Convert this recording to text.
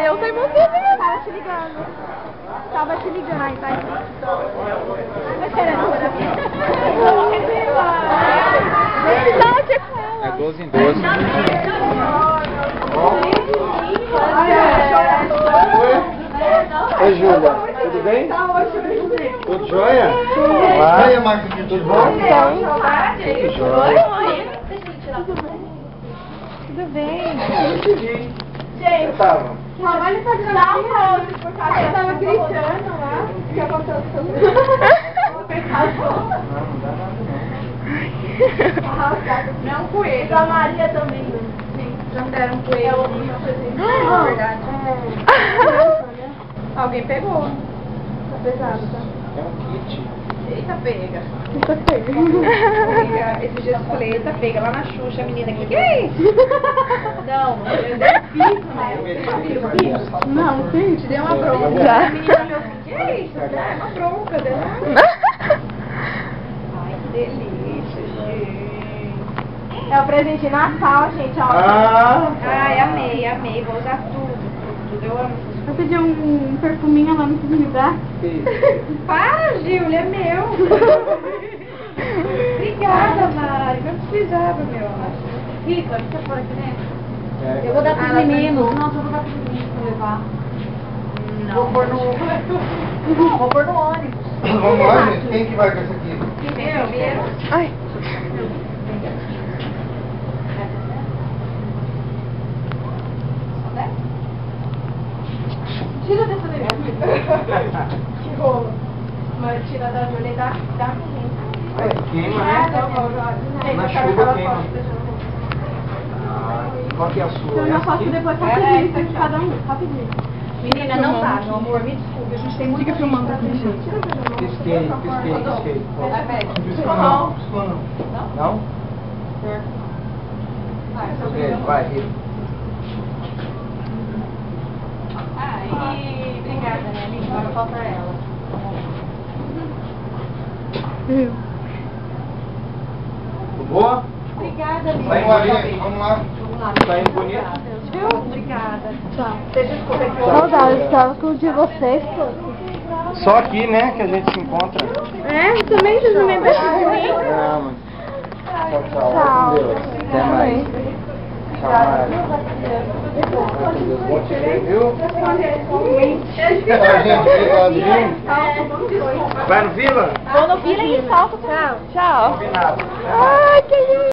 Eu tô emocionada. Tava te ligando. Tava te ligando aí, tá? Vai querendo É 12 em 12. Oi, Júlia, tudo bem? Tudo jóia? Vai, Marcos, tudo bom? Tudo jóia. Tudo bem. Gente, tava. Olha pra tirar o rosto, porque eu tava gritando lá. O que aconteceu com você? Não, coelho. A Maria também. Já me deram coelho. É verdade. Alguém pegou. Tá pesado, tá? É um kit. Eita, pega. Eita, pega. Esses dias eu falei, eita, pega. Lá na Xuxa, a menina aqui. Que é isso? Não, eu dei pico, né? Não, sim. Te deu uma bronca. A menina olhou assim, que é isso? É uma bronca dela. Ai, que delícia, gente. É o presente de Natal, gente. Ó. Ai, amei, amei. Vou usar tudo. Eu amo. Eu pedi um perfuminho lá, não quis me dar. Para, Júlia, é meu. Obrigada, Mari. Não precisava, meu amor. Rita, você for aqui dentro? Eu vou dar pros meninos. Não, eu vou dar pros meninos pra levar. Não. Vou pôr no ônibus. Vamos lá, gente. Quem que vai com essa aqui? Eu. Ai. Tira dessa daí. Que rolo. Mas tira da Júlia e da menina. Queima, né? Na chuva queima. Qual que é a sua? Eu não posso depois rapidinho, de cada um. Rapidinho. Menina, não tá, meu amor, me desculpe, a gente tem muita filmando aqui. Pisquei. Piscou não. Não? Vai, Rita. Ai, obrigada, né, amiga? Agora falta ela. Tudo boa? Obrigada, amiga. Vai embora, vamos lá. Tá indo bonito? Viu? Obrigada. Tchau. Saudades, estava com o de vocês. Só aqui, né, que a gente se encontra. É, também vocês não lembram de mim? Não, mas... Tchau. Tchau. Com Deus. Até mais. Tchau, Mari. Com Deus. Bom te ver, viu? Tchau, gente. Obrigado, viu? Vai no Vila? Vou no Vila e salto. Tchau. Combinado. Ai, que lindo.